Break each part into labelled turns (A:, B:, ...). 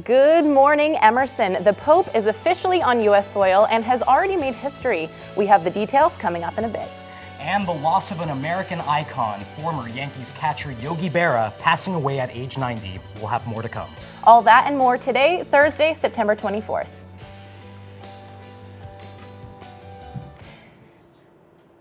A: Good morning, Emerson. The Pope is officially on U.S. soil and has already made history. We have the details coming up in a bit.
B: And the loss of an American icon, former Yankees catcher Yogi Berra, passing away at age 90. We'll have more to come.
A: All that and more today, Thursday, September 24th.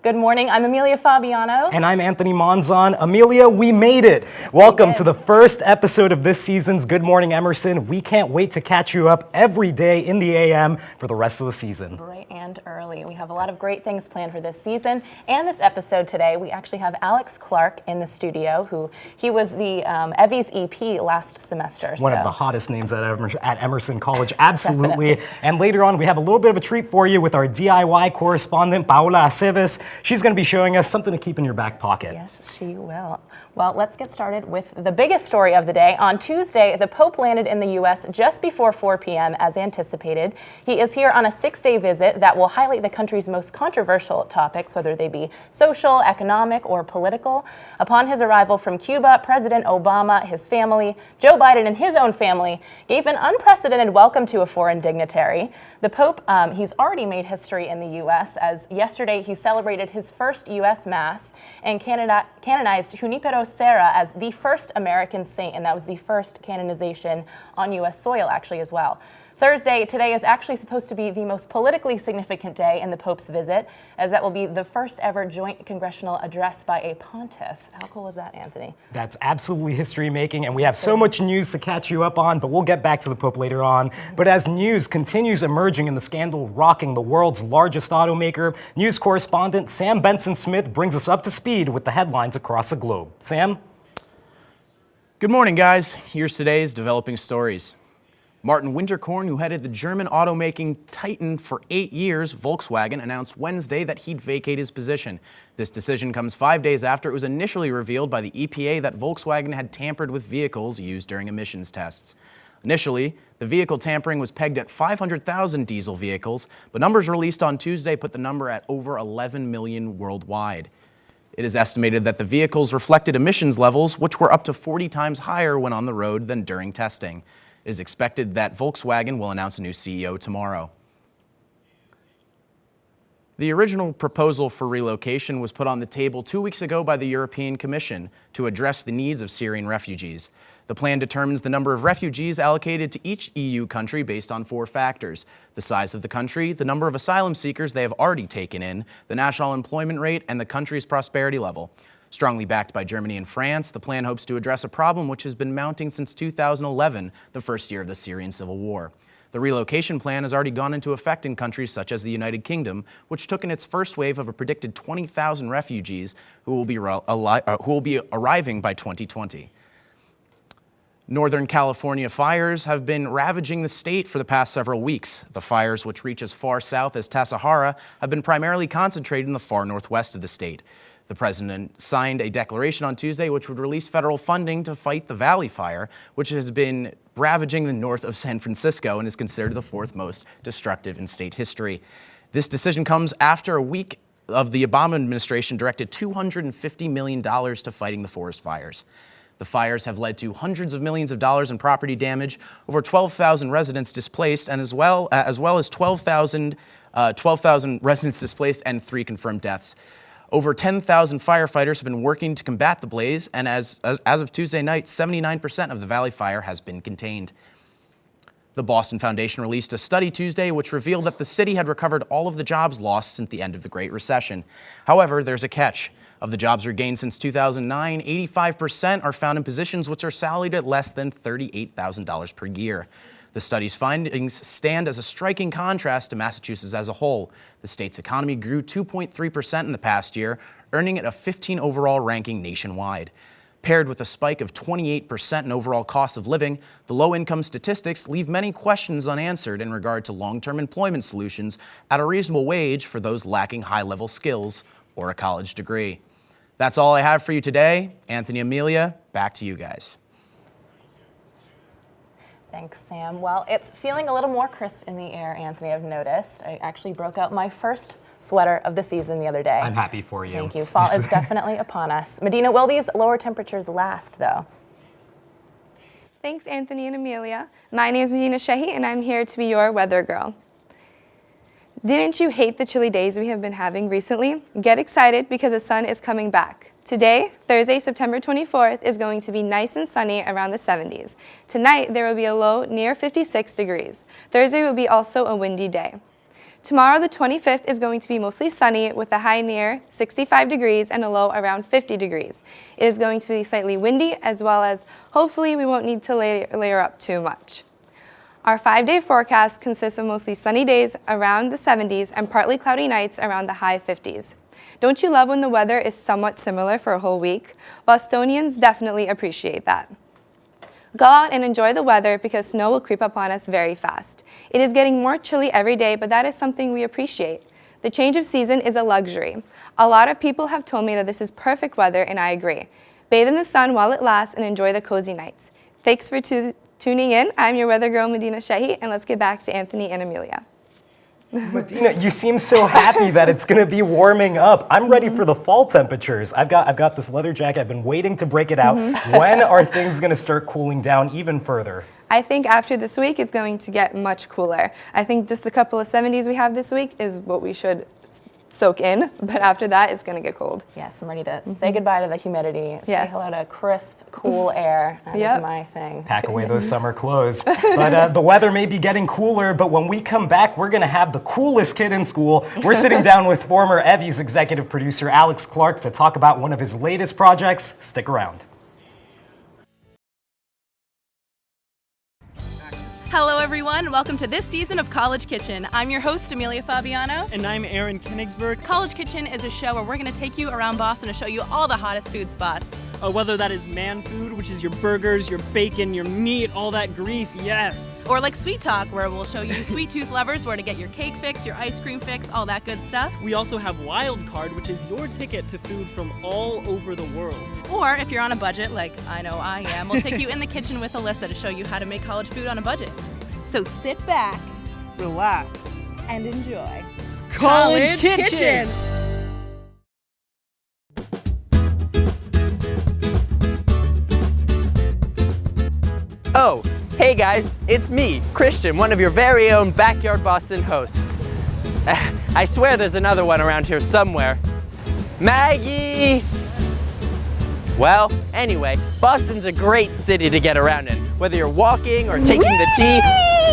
A: Good morning, I'm Amelia Fabiano.
B: And I'm Anthony Monzon. Amelia, we made it. Welcome to the first episode of this season's Good Morning Emerson. We can't wait to catch you up every day in the AM for the rest of the season.
A: Bright and early. We have a lot of great things planned for this season and this episode today. We actually have Alex Clark in the studio, he was the Evie's EP last semester.
B: One of the hottest names at Emerson College, absolutely. And later on, we have a little bit of a treat for you with our DIY correspondent, Paula Aceves. She's going to be showing us something to keep in your back pocket.
A: Yes, she will. Well, let's get started with the biggest story of the day. On Tuesday, the Pope landed in the U.S. just before 4 p.m. as anticipated. He is here on a 6-day visit that will highlight the country's most controversial topics, whether they be social, economic, or political. Upon his arrival from Cuba, President Obama, his family, Joe Biden, and his own family gave an unprecedented welcome to a foreign dignitary. The Pope, he's already made history in the U.S. as yesterday he celebrated his first U.S. Mass and canonized Junipero Serra as the first American saint, and that was the first canonization on U.S. soil actually as well. Today is actually supposed to be the most politically significant day in the Pope's visit, as that will be the first ever joint congressional address by a pontiff. How cool was that, Anthony?
B: That's absolutely history-making, and we have so much news to catch you up on, but we'll get back to the Pope later on. But as news continues emerging in the scandal rocking the world's largest automaker, news correspondent Sam Benson-Smith brings us up to speed with the headlines across the globe. Sam?
C: Good morning, guys. Here's today's developing stories. Martin Winterkorn, who headed the German automaking titan for 8 years, Volkswagen, announced Wednesday that he'd vacate his position. This decision comes 5 days after it was initially revealed by the EPA that Volkswagen had tampered with vehicles used during emissions tests. Initially, the vehicle tampering was pegged at 500,000 diesel vehicles, but numbers released on Tuesday put the number at over 11 million worldwide. It is estimated that the vehicles reflected emissions levels, which were up to 40 times higher when on the road than during testing. It is expected that Volkswagen will announce a new CEO tomorrow. The original proposal for relocation was put on the table 2 weeks ago by the European Commission to address the needs of Syrian refugees. The plan determines the number of refugees allocated to each EU country based on 4 factors: the size of the country, the number of asylum seekers they have already taken in, the national employment rate, and the country's prosperity level. Strongly backed by Germany and France, the plan hopes to address a problem which has been mounting since 2011, the first year of the Syrian civil war. The relocation plan has already gone into effect in countries such as the United Kingdom, which took in its first wave of a predicted 20,000 refugees who will be arriving by 2020. Northern California fires have been ravaging the state for the past several weeks. The fires, which reach as far south as Tasajara, have been primarily concentrated in the far northwest of the state. The president signed a declaration on Tuesday which would release federal funding to fight the Valley Fire, which has been ravaging the north of San Francisco and is considered the 4th most destructive in state history. This decision comes after a week of the Obama administration directed $250 million to fighting the forest fires. The fires have led to hundreds of millions of dollars in property damage, over 12,000 residents displaced, and as well as 12,000 residents displaced and 3 confirmed deaths. Over 10,000 firefighters have been working to combat the blaze, and as of Tuesday night, 79% of the Valley Fire has been contained. The Boston Foundation released a study Tuesday which revealed that the city had recovered all of the jobs lost since the end of the Great Recession. However, there's a catch. Of the jobs regained since 2009, 85% are found in positions which are salaried at less than $38,000 per year. The study's findings stand as a striking contrast to Massachusetts as a whole. The state's economy grew 2.3% in the past year, earning it a 15 overall ranking nationwide. Paired with a spike of 28% in overall cost of living, the low-income statistics leave many questions unanswered in regard to long-term employment solutions at a reasonable wage for those lacking high-level skills or a college degree. That's all I have for you today. Anthony, Amelia, back to you guys.
A: Thanks, Sam. Well, it's feeling a little more crisp in the air, Anthony, I've noticed. I actually broke out my first sweater of the season the other day.
B: I'm happy for you.
A: Thank you. Fall is definitely upon us. Medina, will these lower temperatures last, though?
D: Thanks, Anthony and Amelia. My name is Medina Sehi, and I'm here to be your weather girl. Didn't you hate the chilly days we have been having recently? Get excited because the sun is coming back. Today, Thursday, September 24th, is going to be nice and sunny around the 70s. Tonight, there will be a low near 56 degrees. Thursday will be also a windy day. Tomorrow, the 25th, is going to be mostly sunny with a high near 65 degrees and a low around 50 degrees. It is going to be slightly windy, as well as hopefully we won't need to layer up too much. Our 5-day forecast consists of mostly sunny days around the 70s and partly cloudy nights around the high 50s. Don't you love when the weather is somewhat similar for a whole week? Bostonians definitely appreciate that. Go out and enjoy the weather because snow will creep up on us very fast. It is getting more chilly every day, but that is something we appreciate. The change of season is a luxury. A lot of people have told me that this is perfect weather, and I agree. Bathe in the sun while it lasts and enjoy the cozy nights. Thanks for tuning in. I'm your weather girl, Medina Sehi, and let's get back to Anthony and Amelia.
B: Medina, you seem so happy that it's going to be warming up. I'm ready for the fall temperatures. I've got this leather jacket. I've been waiting to break it out. When are things going to start cooling down even further?
D: I think after this week, it's going to get much cooler. I think just the couple of 70s we have this week is what we should soak in, but after that, it's going to get cold.
A: Yes, I'm ready to say goodbye to the humidity, say
D: Yes.
A: hello to crisp, cool air. That is my thing.
B: Pack away those summer clothes. But the weather may be getting cooler, but when we come back, we're going to have the coolest kid in school. We're sitting down with former Evie's executive producer, Alex Clark, to talk about one of his latest projects. Stick around.
E: Hello everyone, welcome to this season of College Kitchen. I'm your host, Amelia Fabiano.
F: And I'm Aaron Kenigsberg.
E: College Kitchen is a show where we're going to take you around Boston to show you all the hottest food spots.
F: Whether that is man food, which is your burgers, your bacon, your meat, all that grease, yes.
E: Or like Sweet Talk, where we'll show you sweet tooth lovers where to get your cake fix, your ice cream fix, all that good stuff.
F: We also have Wild Card, which is your ticket to food from all over the world.
E: Or if you're on a budget, like I know I am, we'll take you in the kitchen with Alyssa to show you how to make college food on a budget. So sit back,
F: Relax.
E: and enjoy.
F: College Kitchen!
G: Oh, hey guys, it's me, Christian, one of your very own Backyard Boston hosts. I swear there's another one around here somewhere. Maggie! Well, anyway, Boston's a great city to get around in, whether you're walking or taking the T.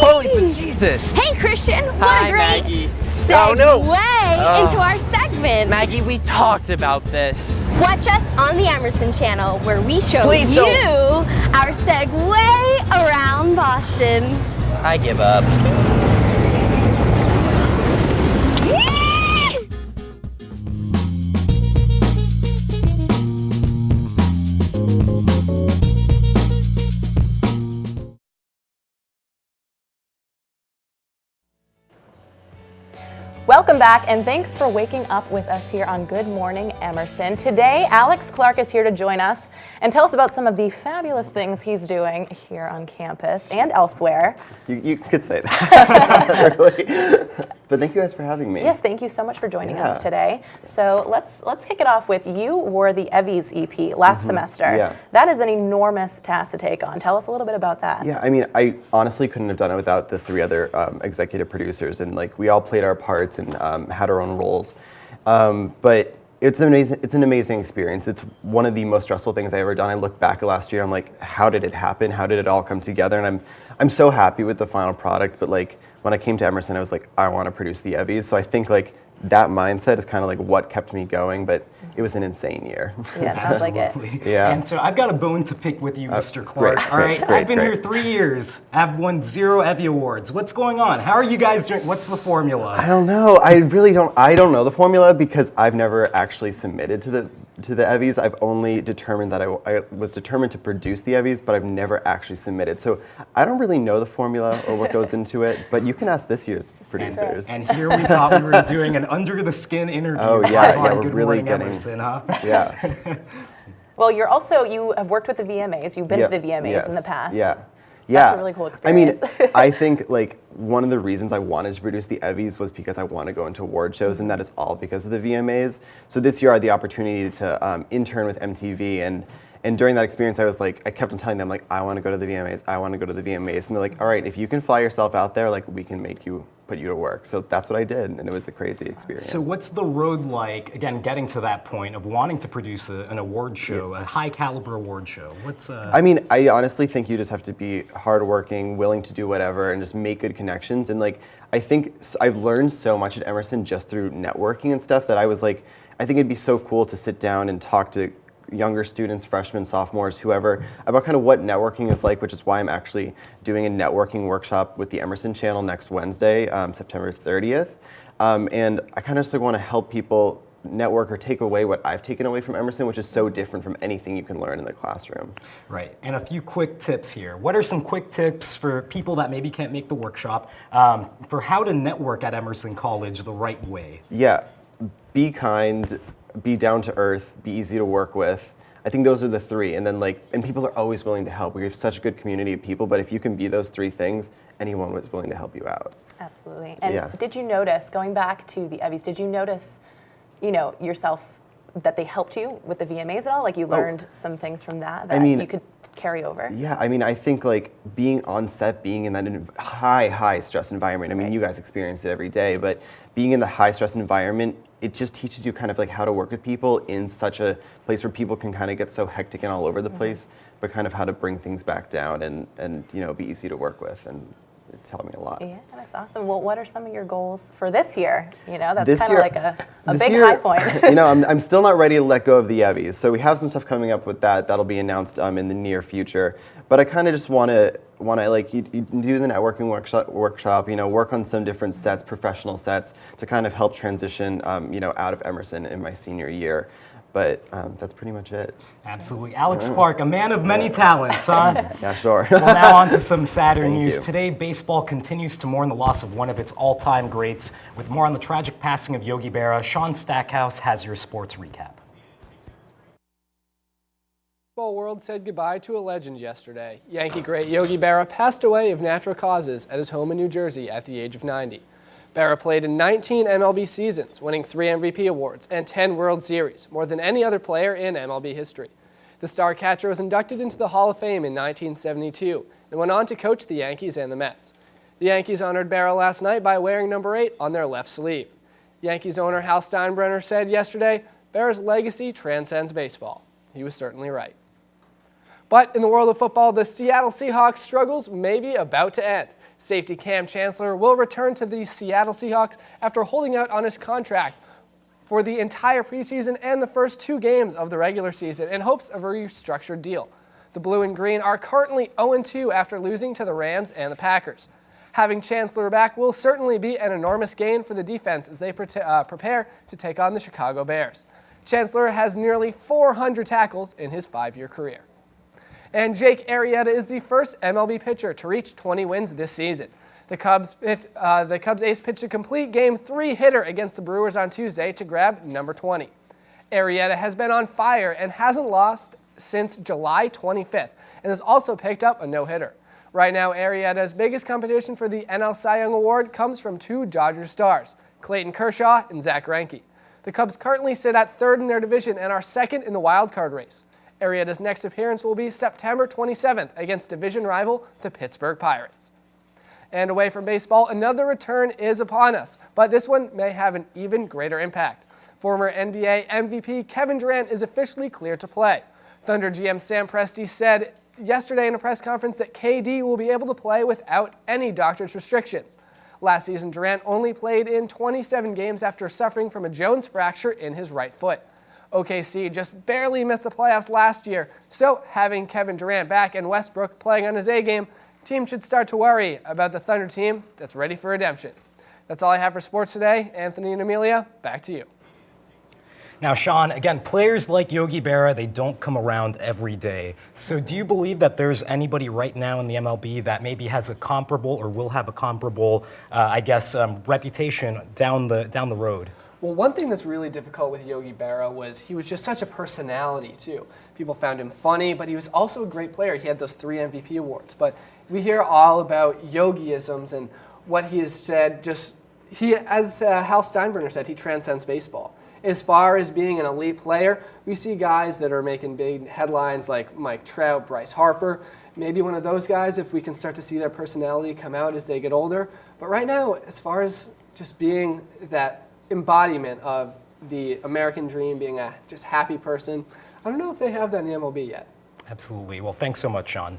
G: Holy Jesus!
H: Hey Christian, what
G: Hi,
H: a great
G: Maggie.
H: segue
G: Oh, no.
H: into our segment.
G: Maggie, we talked about this.
H: Watch us on the Emerson channel where we show
G: Please
H: you
G: don't.
H: our segue around Boston.
G: I give up.
A: Welcome back, and thanks for waking up with us here on Good Morning Emerson. Today, Alex Clark is here to join us and tell us about some of the fabulous things he's doing here on campus and elsewhere.
I: You could say that, really. But thank you guys for having me.
A: Yes, thank you so much for joining us today. So let's kick it off with, you wore the Evie's EP last semester.
I: Yeah.
A: That is an enormous task to take on. Tell us a little bit about that.
I: Yeah, I mean, I honestly couldn't have done it without the three other executive producers, and like we all played our parts and had our own roles. But it's an amazing experience. It's one of the most stressful things I've ever done. I look back at last year, I'm like, how did it happen? How did it all come together? And I'm so happy with the final product, but like when I came to Emerson, I was like, I want to produce the Evies. So I think like that mindset is kind of like what kept me going, but it was an insane year.
A: Yeah, it sounds like it.
I: Yeah.
B: And so I've got a bone to pick with you, Mr. Clark.
I: great,
B: All right,
I: great,
B: I've been here 3 years. I've won 0 Evie Awards. What's going on? How are you guys doing? What's the formula?
I: I don't know. I don't know the formula because I've never actually submitted to the Evies. I've only determined that I was determined to produce the Evies, but I've never actually submitted. So I don't really know the formula or what goes into it, but you can ask this year's producers.
B: And here we thought we were doing an under the skin interview.
I: Oh, yeah,
B: on
I: yeah, we're
B: Good
I: really
B: Morning
I: getting-
B: Emerson, huh?
I: Yeah.
A: Well, you have worked with the VMAs. You've been to the VMAs in the past.
I: Yeah.
A: That's a really cool experience.
I: I mean, I think like one of the reasons I wanted to produce the Evies was because I want to go into award shows, and that is all because of the VMAs. So this year I had the opportunity to intern with MTV, and And during that experience, I was like, I kept on telling them, like, I want to go to the VMAs, I want to go to the VMAs. And they're like, all right, if you can fly yourself out there, like, we can put you to work. So that's what I did, and it was a crazy experience.
B: So what's the road like, again, getting to that point of wanting to produce an award show, a high caliber award show?
I: I mean, I honestly think you just have to be hardworking, willing to do whatever, and just make good connections. And like, I think I've learned so much at Emerson just through networking and stuff that I was like, I think it'd be so cool to sit down and talk to younger students, freshmen, sophomores, whoever, about kind of what networking is like, which is why I'm actually doing a networking workshop with the Emerson channel next Wednesday, September 30th. And I kind of just want to help people network or take away what I've taken away from Emerson, which is so different from anything you can learn in the classroom.
B: Right, and a few quick tips here. What are some quick tips for people that maybe can't make the workshop for how to network at Emerson College the right way?
I: Yeah, be kind, be down to earth, be easy to work with. I think those are the three. And then and people are always willing to help. We have such a good community of people, but if you can be those three things, anyone was willing to help you out.
A: Absolutely. And did you notice, going back to the Evies, did you notice, yourself that they helped you with the VMAs at all? Like you learned some things from that you could carry over?
I: Yeah, I mean, I think being on set, being in that high stress environment, I mean, you guys experience it every day, but being in the high stress environment, it just teaches you kind of how to work with people in such a place where people can kind of get so hectic and all over the place, but kind of how to bring things back down and be easy to work with, and it's helped me a lot.
A: Yeah, that's awesome. Well, what are some of your goals for this year? That's
I: this
A: kind of
I: year,
A: like a big high point.
I: I'm still not ready to let go of the Evies, so we have some stuff coming up with that. That'll be announced in the near future. But I kind of just want to you do the networking workshop, work on some different sets, professional sets, to kind of help transition, out of Emerson in my senior year. But that's pretty much it.
B: Absolutely. Alex Clark, a man of many talents, huh?
I: Yeah, sure.
B: Well, now on to some sadder news.
I: you.
B: Today, baseball continues to mourn the loss of one of its all-time greats. With more on the tragic passing of Yogi Berra, Sean Stackhouse has your sports recap.
J: The baseball world said goodbye to a legend yesterday. Yankee great Yogi Berra passed away of natural causes at his home in New Jersey at the age of 90. Berra played in 19 MLB seasons, winning 3 MVP awards and 10 World Series, more than any other player in MLB history. The star catcher was inducted into the Hall of Fame in 1972 and went on to coach the Yankees and the Mets. The Yankees honored Berra last night by wearing number 8 on their left sleeve. Yankees owner Hal Steinbrenner said yesterday, Berra's legacy transcends baseball. He was certainly right. But in the world of football, the Seattle Seahawks struggles may be about to end. Safety Cam Chancellor will return to the Seattle Seahawks after holding out on his contract for the entire preseason and the first 2 games of the regular season in hopes of a restructured deal. The Blue and Green are currently 0-2 after losing to the Rams and the Packers. Having Chancellor back will certainly be an enormous gain for the defense as they prepare to take on the Chicago Bears. Chancellor has nearly 400 tackles in his 5-year career. And Jake Arrieta is the first MLB pitcher to reach 20 wins this season. The Cubs ace pitched a complete Game 3 hitter against the Brewers on Tuesday to grab number 20. Arrieta has been on fire and hasn't lost since July 25th and has also picked up a no-hitter. Right now, Arrieta's biggest competition for the NL Cy Young Award comes from 2 Dodgers stars, Clayton Kershaw and Zach Greinke. The Cubs currently sit at 3rd in their division and are 2nd in the wild card race. Arrieta's next appearance will be September 27th against division rival, the Pittsburgh Pirates. And away from baseball, another return is upon us, but this one may have an even greater impact. Former NBA MVP Kevin Durant is officially cleared to play. Thunder GM Sam Presti said yesterday in a press conference that KD will be able to play without any doctor's restrictions. Last season, Durant only played in 27 games after suffering from a Jones fracture in his right foot. OKC just barely missed the playoffs last year, so having Kevin Durant back and Westbrook playing on his A-game, team should start to worry about the Thunder team that's ready for redemption. That's all I have for sports today. Anthony and Amelia, back to you.
B: Now, Sean, again, players like Yogi Berra, they don't come around every day. So do you believe that there's anybody right now in the MLB that maybe has a comparable or will have a comparable, reputation down the road?
J: Well, one thing that's really difficult with Yogi Berra was he was just such a personality, too. People found him funny, but he was also a great player. He had those 3 MVP awards. But we hear all about Yogiisms and what he has said. As Hal Steinbrenner said, he transcends baseball. As far as being an elite player, we see guys that are making big headlines like Mike Trout, Bryce Harper, maybe one of those guys if we can start to see their personality come out as they get older. But right now, as far as just being that embodiment of the American dream, being a just happy person, I don't know if they have that in the MLB yet.
B: Absolutely. Well, thanks so much, Sean.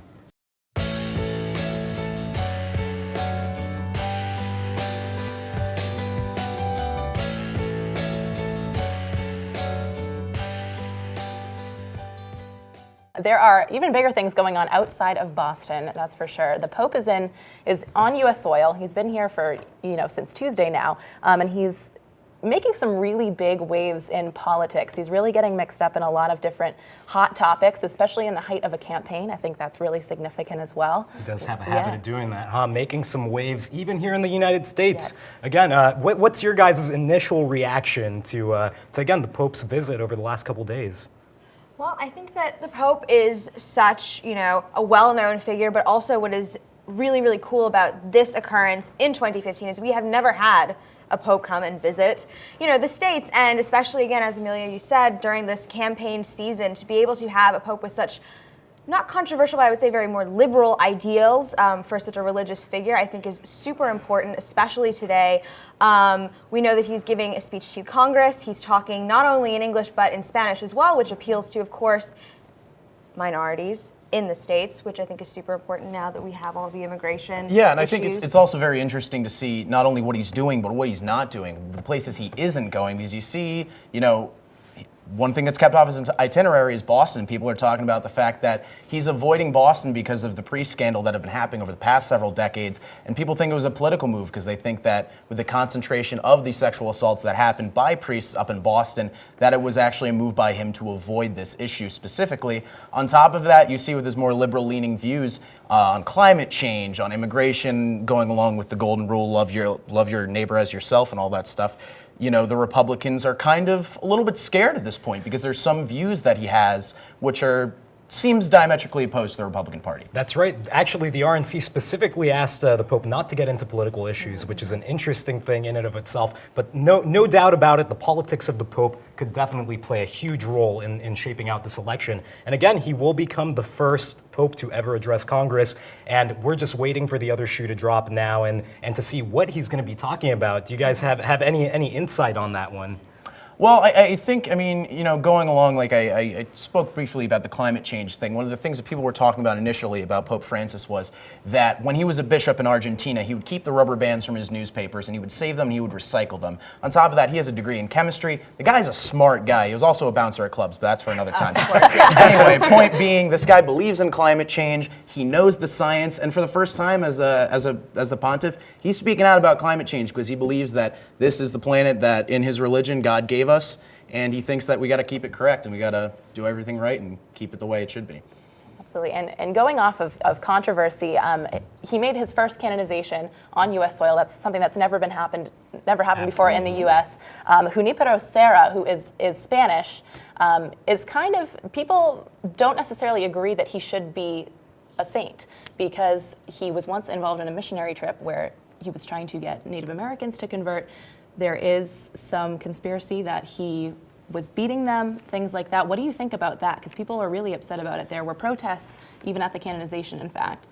A: There are even bigger things going on outside of Boston, that's for sure. The Pope is on U.S. soil. He's been here for, since Tuesday now, and he's making some really big waves in politics. He's really getting mixed up in a lot of different hot topics, especially in the height of a campaign. I think that's really significant as well.
B: He does have a habit of doing that, huh? Making some waves, even here in the United States.
A: Yes.
B: Again, what's your guys' initial reaction to again, the Pope's visit over the last couple days?
K: Well, I think that the Pope is such, a well-known figure, but also what is really, really cool about this occurrence in 2015 is we have never had a Pope come and visit, the States, and especially, again, as Amelia, you said, during this campaign season, to be able to have a Pope with such, not controversial, but I would say very more liberal ideals for such a religious figure, I think is super important, especially today. We know that he's giving a speech to Congress. He's talking not only in English, but in Spanish as well, which appeals to, of course, minorities in the States, which I think is super important now that we have all the immigration
C: Yeah, and
K: issues.
C: I think it's also very interesting to see not only what he's doing, but what he's not doing, the places he isn't going, because you see, one thing that's kept off his itinerary is Boston. People are talking about the fact that he's avoiding Boston because of the priest scandal that have been happening over the past several decades, and people think it was a political move because they think that with the concentration of these sexual assaults that happened by priests up in Boston, that it was actually a move by him to avoid this issue specifically. On top of that, you see with his more liberal-leaning views on climate change, on immigration, going along with the golden rule, love your neighbor as yourself and all that stuff. The Republicans are kind of a little bit scared at this point because there's some views that he has which seems diametrically opposed to the Republican Party.
B: That's right. Actually, the RNC specifically asked the Pope not to get into political issues, which is an interesting thing in and of itself. But no doubt about it, the politics of the Pope could definitely play a huge role in shaping out this election. And again, he will become the first Pope to ever address Congress. And we're just waiting for the other shoe to drop now and to see what he's going to be talking about. Do you guys have any insight on that one?
C: Well, I think, going along, I spoke briefly about the climate change thing. One of the things that people were talking about initially about Pope Francis was that when he was a bishop in Argentina, he would keep the rubber bands from his newspapers and he would save them and he would recycle them. On top of that, he has a degree in chemistry. The guy's a smart guy. He was also a bouncer at clubs, but that's for another time. Anyway, point being, this guy believes in climate change. He knows the science, and for the first time as the pontiff, he's speaking out about climate change because he believes that this is the planet that, in his religion, God gave us, and he thinks that we got to keep it correct and we got to do everything right and keep it the way it should be.
A: Absolutely, and going off of controversy, he made his first canonization on U.S. soil. That's something that's never happened before in the U.S. Junipero Serra, who is Spanish, is kind of, people don't necessarily agree that he should be a saint because he was once involved in a missionary trip where he was trying to get Native Americans to convert. There is some conspiracy that he was beating them, things like that. What do you think about that? Because people are really upset about it. There were protests, even at the canonization, in fact.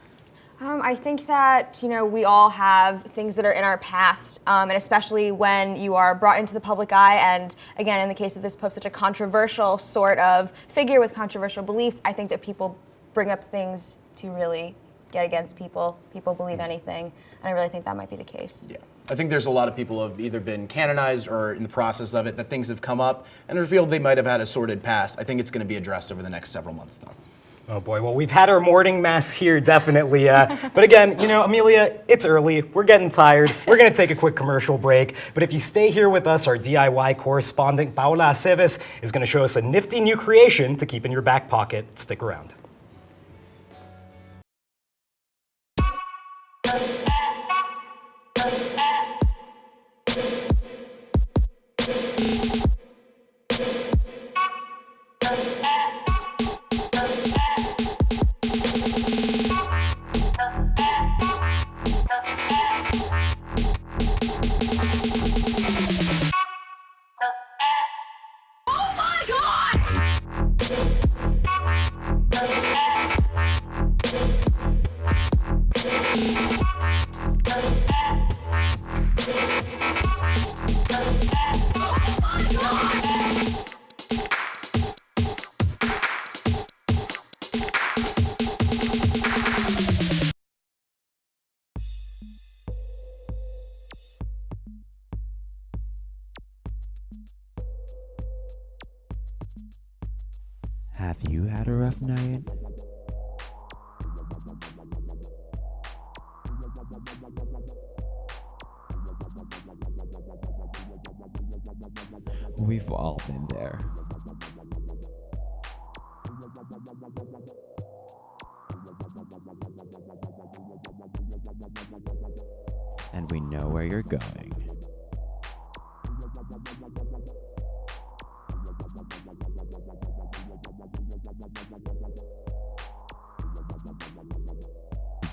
K: I think that, we all have things that are in our past, and especially when you are brought into the public eye, and again, in the case of this Pope, such a controversial sort of figure with controversial beliefs, I think that people bring up things to really get against people. People believe anything, and I really think that might be the case.
C: Yeah. I think there's a lot of people who have either been canonized or in the process of it, that things have come up and revealed they might have had a sordid past. I think it's going to be addressed over the next several months, though.
B: Oh boy, well, we've had our morning mass here, definitely. But again, Amelia, it's early. We're getting tired. We're going to take a quick commercial break. But if you stay here with us, our DIY correspondent, Paula Aceves, is going to show us a nifty new creation to keep in your back pocket. Stick around.
L: Have you had a rough night? We've all been there. And we know where you're going.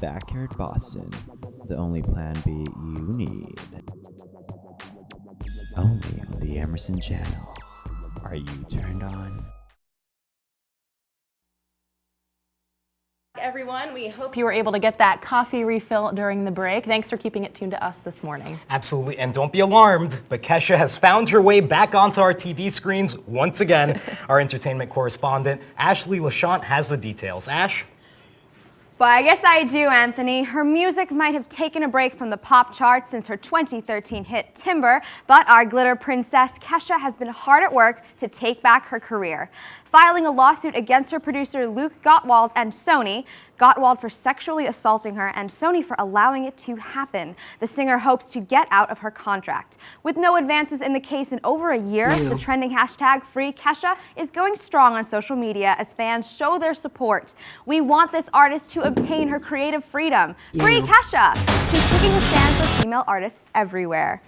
L: Backyard Boston, the only plan B you need. Only on the Emerson channel. Are you turned on?
A: Everyone, we hope you were able to get that coffee refill during the break. Thanks for keeping it tuned to us this morning.
B: Absolutely, and don't be alarmed, but Kesha has found her way back onto our TV screens once again. Our entertainment correspondent, Ashley LaChant, has the details. Ash?
K: Well, I guess I do, Anthony. Her music might have taken a break from the pop charts since her 2013 hit Timber, but our glitter princess Kesha has been hard at work to take back her career, filing a lawsuit against her producer Luke Gottwald and Sony. Gottwald for sexually assaulting her and Sony for allowing it to happen. The singer hopes to get out of her contract. With no advances in the case in over a year, the trending hashtag #FreeKesha is going strong on social media as fans show their support. We want this artist to obtain her creative freedom. Free Kesha! She's taking a stand for female artists everywhere.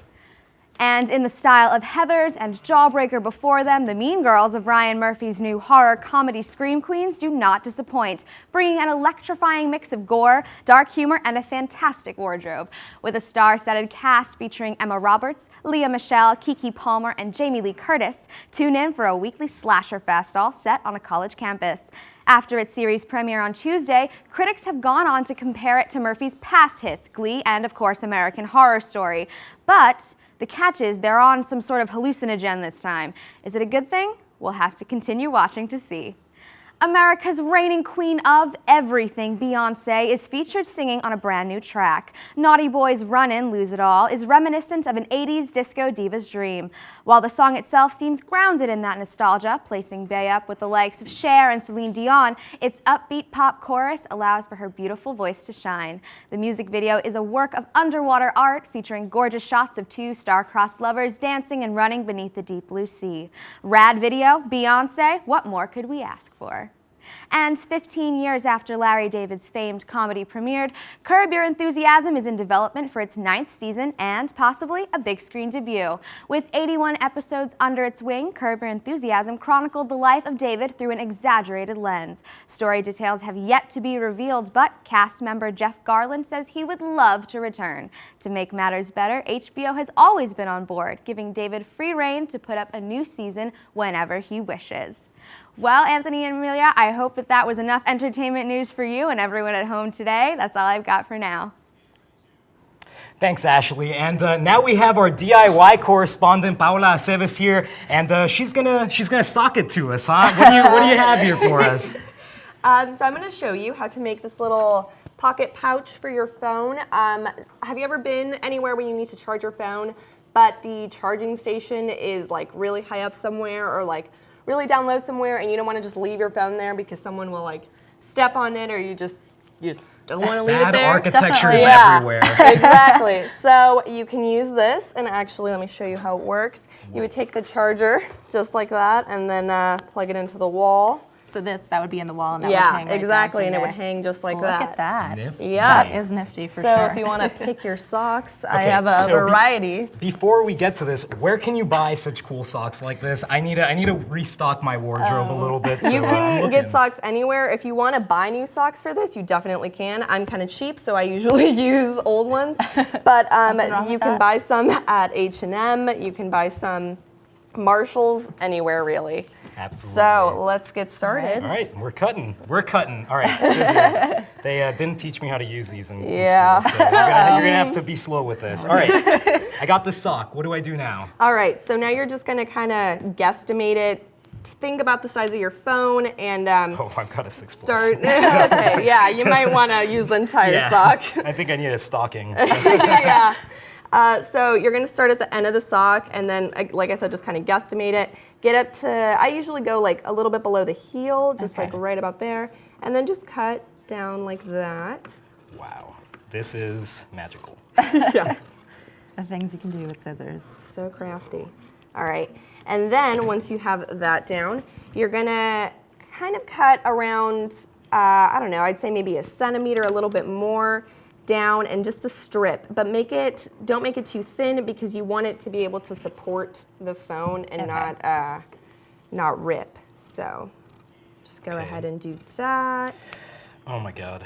K: And in the style of Heathers and Jawbreaker before them, the Mean Girls of Ryan Murphy's new horror comedy Scream Queens do not disappoint, bringing an electrifying mix of gore, dark humor, and a fantastic wardrobe. With a star-studded cast featuring Emma Roberts, Leah Michele, Keke Palmer, and Jamie Lee Curtis, tune in for a weekly slasher fest all set on a college campus. After its series premiere on Tuesday, critics have gone on to compare it to Murphy's past hits, Glee and, of course, American Horror Story. But the catch is they're on some sort of hallucinogen this time. Is it a good thing? We'll have to continue watching to see. America's reigning queen of everything, Beyoncé, is featured singing on a brand new track. Naughty Boy's Runnin', Lose It All is reminiscent of an 80s disco diva's dream. While the song itself seems grounded in that nostalgia, placing Bey up with the likes of Cher and Celine Dion, its upbeat pop chorus allows for her beautiful voice to shine. The music video is a work of underwater art featuring gorgeous shots of two star-crossed lovers dancing and running beneath the deep blue sea. Rad video, Beyoncé, what more could we ask for? And 15 years after Larry David's famed comedy premiered, Curb Your Enthusiasm is in development for its 9th season and possibly a big screen debut. With 81 episodes under its wing, Curb Your Enthusiasm chronicled the life of David through an exaggerated lens. Story details have yet to be revealed, but cast member Jeff Garland says he would love to return. To make matters better, HBO has always been on board, giving David free rein to put up a new season whenever he wishes. Well, Anthony and Amelia, I hope that was enough entertainment news for you and everyone at home today. That's all I've got for now.
B: Thanks, Ashley. And now we have our DIY correspondent, Paula Aceves here, and she's gonna sock it to us, huh? What do you have here for us?
M: So I'm going to show you how to make this little pocket pouch for your phone. Have you ever been anywhere where you need to charge your phone, but the charging station is like really high up somewhere or like really down low somewhere, and you don't want to just leave your phone there because someone will like step on it, or you just don't want to leave it there?
B: Bad architecture is everywhere.
M: Exactly. So you can use this, and actually, let me show you how it works. You would take the charger just like that, and then plug it into the wall.
A: So that would be in the wall, and that would hang right
M: exactly,
A: down
M: and it
A: there.
M: would hang just like
A: Look
M: that.
A: at that.
B: Nifty.
M: Yeah,
A: That is nifty for
M: so
A: sure.
M: if you want to pick your socks, I
B: Okay,
M: have a
B: so
M: variety.
B: Before we get to this, where can you buy such cool socks like this? I need to restock my wardrobe a little bit. So
M: You
B: I'm
M: can get
B: looking.
M: socks anywhere. If you want to buy new socks for this, you definitely can. I'm kind of cheap, so I usually use old ones. But you can buy some at H&M. You can buy some Marshalls, anywhere really.
B: Absolutely.
M: So let's get started.
B: All right, we're cutting. All right, scissors. They didn't teach me how to use these in school, so you're gonna have to be slow with this. All right, I got the sock. What do I do now?
M: All right, so now you're just gonna kind of guesstimate it. Think about the size of your phone and
B: Oh, I've got a 6+.
M: start. Okay, yeah, you might want to use the entire sock.
B: I think I need a stocking. So.
M: Yeah. So you're gonna start at the end of the sock, and then, like I said, just kind of guesstimate it. Get up to, I usually go like a little bit below the heel, just like right about there, and then just cut down like that.
B: Wow, this is magical.
M: Yeah.
A: The things you can do with scissors.
M: So crafty. All right, and then once you have that down, you're gonna kind of cut around, I don't know, I'd say maybe a centimeter, a little bit more down, and just a strip, but don't make it too thin because you want it to be able to support the phone and not rip. So just go ahead and do that.
B: Oh my God,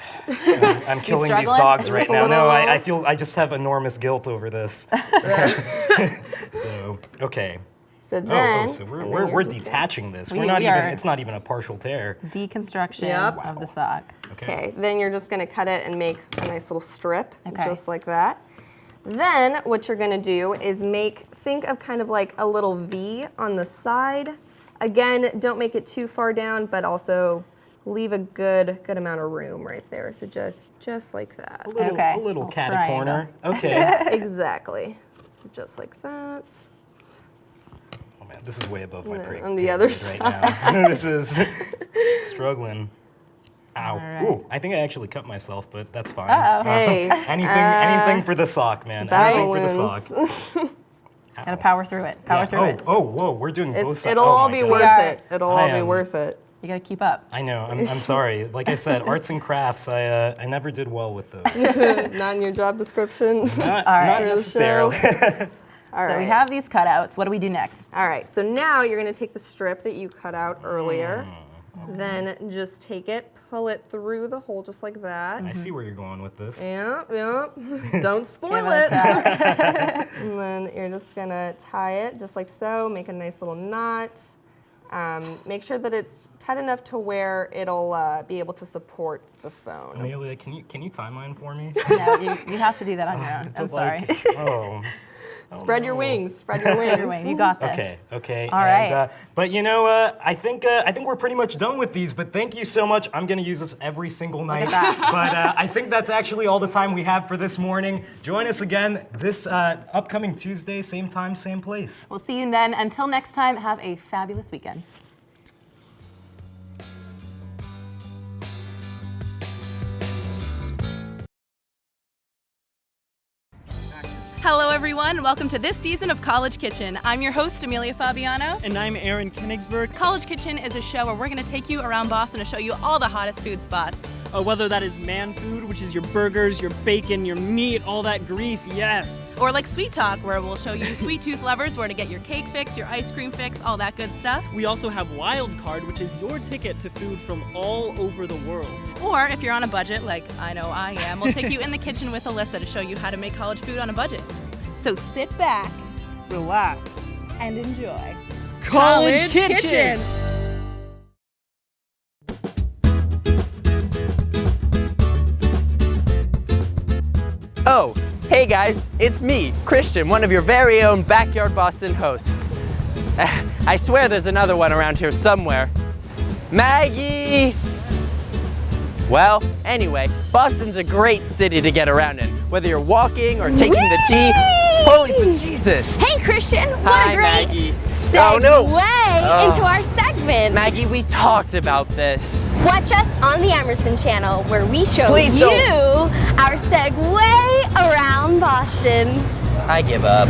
B: I'm killing these dogs right now. No, I feel I just have enormous guilt over this. So okay.
M: So then,
B: so we're detaching this. We're not even. It's not even a partial tear.
A: Deconstruction of the sock.
M: Okay. Then you're just gonna cut it and make a nice little strip, just like that. Then what you're gonna do is think of kind of like a little V on the side. Again, don't make it too far down, but also leave a good amount of room right there. So just like that.
B: A little catty corner. Okay.
M: Exactly. So just like that.
B: Oh man, this is way above my pay
M: on the other
B: grade
M: side
B: right now. This is struggling. Ow.
A: Right.
B: Ooh, I think I actually cut myself, but that's fine.
M: Hey.
B: Anything for the sock, man. Anything for the sock.
A: Gotta power through it. Power through it.
B: Oh, whoa, we're doing both sides.
M: It'll all be worth it. It'll all be worth it.
A: You gotta keep up.
B: I know. I'm sorry. Like I said, arts and crafts. I never did well with those.
M: Not in your job description.
B: Not necessarily.
A: So we have these cutouts. What do we do next?
M: All right. So now you're gonna take the strip that you cut out earlier, then just take it, pull it through the hole just like that.
B: I see where you're going with this.
M: Yeah. Don't spoil it. And then you're just gonna tie it just like so. Make a nice little knot. Make sure that it's tight enough to where it'll be able to support the phone.
B: Amelia, can you tie mine for me?
A: No, you have to do that on your own. I'm sorry.
M: Spread your wings. Spread your wings.
A: You got this.
B: Okay.
A: All right.
B: But I think we're pretty much done with these. But thank you so much. I'm gonna use this every single night. But I think that's actually all the time we have for this morning. Join us again this upcoming Tuesday, same time, same place.
A: We'll see you then. Until next time, have a fabulous weekend.
E: Hello, everyone. Welcome to this season of College Kitchen. I'm your host, Amelia Fabiano.
F: And I'm Aaron Königsberg.
E: College Kitchen is a show where we're going to take you around Boston to show you all the hottest food spots.
F: Whether that is man food, which is your burgers, your bacon, your meat, all that grease, yes.
E: Or like Sweet Talk, where we'll show you sweet tooth lovers where to get your cake fix, your ice cream fix, all that good stuff.
F: We also have Wild Card, which is your ticket to food from all over the world.
E: Or if you're on a budget, like I know I am, we'll take you in the kitchen with Alyssa to show you how to make college food on a budget. So sit back,
F: relax,
E: and enjoy
F: College Kitchen.
G: Oh, hey guys, it's me, Christian, one of your very own Backyard Boston hosts. I swear there's another one around here somewhere. Maggie! Well, anyway, Boston's a great city to get around in, whether you're walking or taking the T. Holy Jesus!
H: Hey Christian, what
G: Hi,
H: a great
G: Maggie.
H: segue into our segment.
G: Maggie, we talked about this.
H: Watch us on the Emerson channel where we show
G: Please
H: you
G: don't.
H: our segue around Boston.
G: I give up.